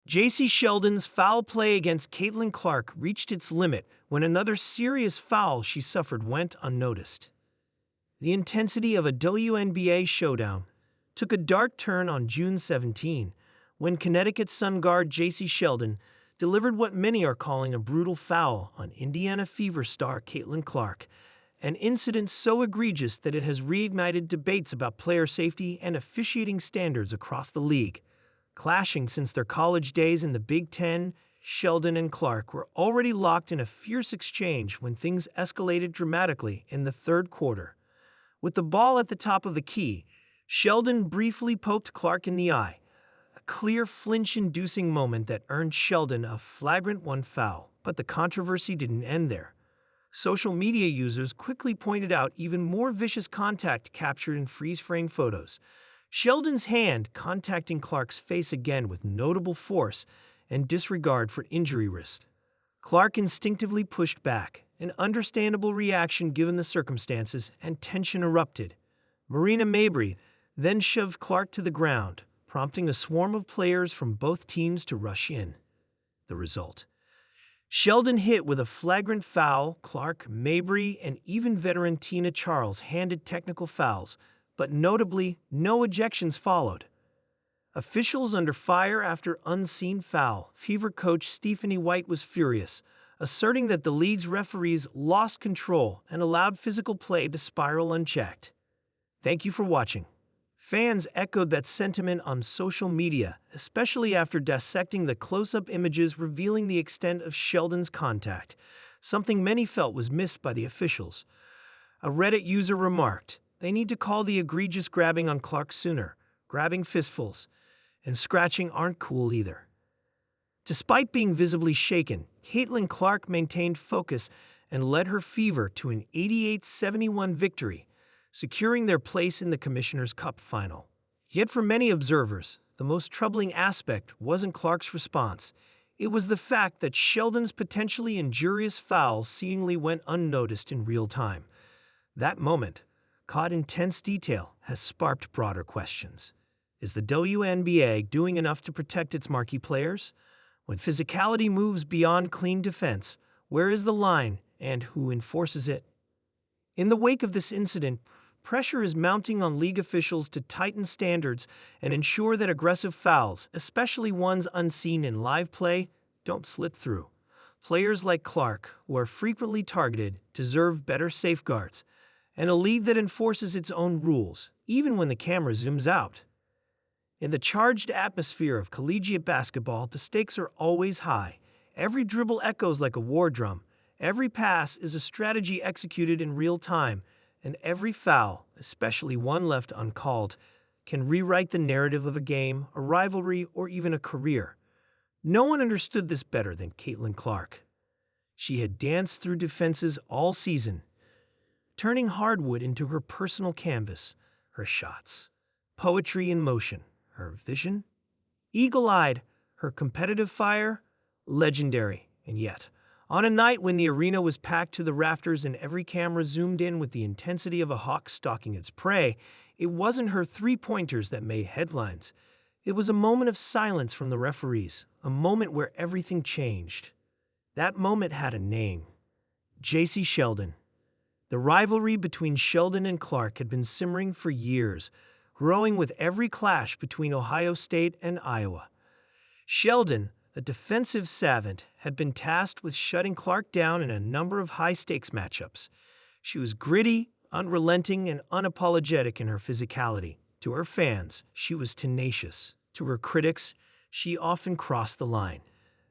Jacy Sheldon's foul play against Caitlin Clark reached its limit when another serious foul she suffered went unnoticed. The intensity of a WNBA showdown took a dark turn on June 17 when Connecticut Sun guard Jacy Sheldon delivered what many are calling a brutal foul on Indiana Fever star Caitlin Clark, an incident so egregious that it has reignited debates about player safety and officiating standards across the league. Clashing since their college days in the Big Ten, Sheldon and Clark were already locked in a fierce exchange when things escalated dramatically in the third quarter. With the ball at the top of the key, Sheldon briefly poked Clark in the eye, a clear flinch-inducing moment that earned Sheldon a flagrant 1 foul. But the controversy didn't end there. Social media users quickly pointed out even more vicious contact captured in freeze-frame photos. Sheldon's hand contacting Clark's face again with notable force and disregard for injury risk. Clark instinctively pushed back, an understandable reaction given the circumstances, and tension erupted. Marina Mabrey then shoved Clark to the ground, prompting a swarm of players from both teams to rush in. The result: Sheldon hit with a flagrant foul. Clark, Mabrey, and even veteran Tina Charles handed technical fouls, but notably, no ejections followed. Officials under fire after unseen foul. Fever coach Stephanie White was furious, asserting that the league's referees lost control and allowed physical play to spiral unchecked. Thank you for watching. Fans echoed that sentiment on social media, especially after dissecting the close-up images revealing the extent of Sheldon's contact, something many felt was missed by the officials. A Reddit user remarked, "They need to call the egregious grabbing on Clark sooner. Grabbing fistfuls and scratching aren't cool either." Despite being visibly shaken, Caitlin Clark maintained focus and led her Fever to an 88-71 victory, securing their place in the Commissioner's Cup final. Yet for many observers, the most troubling aspect wasn't Clark's response. It was the fact that Sheldon's potentially injurious foul seemingly went unnoticed in real time. That moment, caught in tense detail, has sparked broader questions. Is the WNBA doing enough to protect its marquee players? When physicality moves beyond clean defense, where is the line and who enforces it? In the wake of this incident, pressure is mounting on league officials to tighten standards and ensure that aggressive fouls, especially ones unseen in live play, don't slip through. Players like Clark, who are frequently targeted, deserve better safeguards, and a league that enforces its own rules, even when the camera zooms out. In the charged atmosphere of collegiate basketball, the stakes are always high. Every dribble echoes like a war drum. Every pass is a strategy executed in real time, and every foul, especially one left uncalled, can rewrite the narrative of a game, a rivalry, or even a career. No one understood this better than Caitlin Clark. She had danced through defenses all season, turning hardwood into her personal canvas. Her shots, poetry in motion, her vision, eagle-eyed, her competitive fire, legendary. And yet, on a night when the arena was packed to the rafters and every camera zoomed in with the intensity of a hawk stalking its prey, it wasn't her three-pointers that made headlines. It was a moment of silence from the referees, a moment where everything changed. That moment had a name: Jacy Sheldon. The rivalry between Sheldon and Clark had been simmering for years, growing with every clash between Ohio State and Iowa. Sheldon, a defensive savant, had been tasked with shutting Clark down in a number of high-stakes matchups. She was gritty, unrelenting, and unapologetic in her physicality. To her fans, she was tenacious. To her critics, she often crossed the line.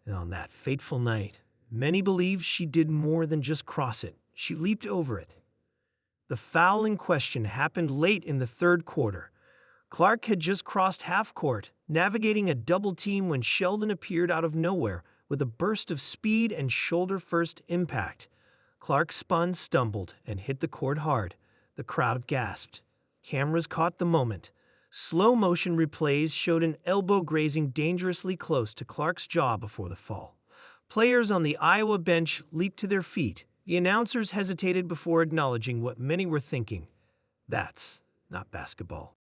And on that fateful night, many believe she did more than just cross it. She leaped over it. The foul in question happened late in the third quarter. Clark had just crossed half-court, navigating a double team when Sheldon appeared out of nowhere with a burst of speed and shoulder-first impact. Clark spun, stumbled, and hit the court hard. The crowd gasped. Cameras caught the moment. Slow-motion replays showed an elbow grazing dangerously close to Clark's jaw before the fall. Players on the Iowa bench leaped to their feet. The announcers hesitated before acknowledging what many were thinking: that's not basketball.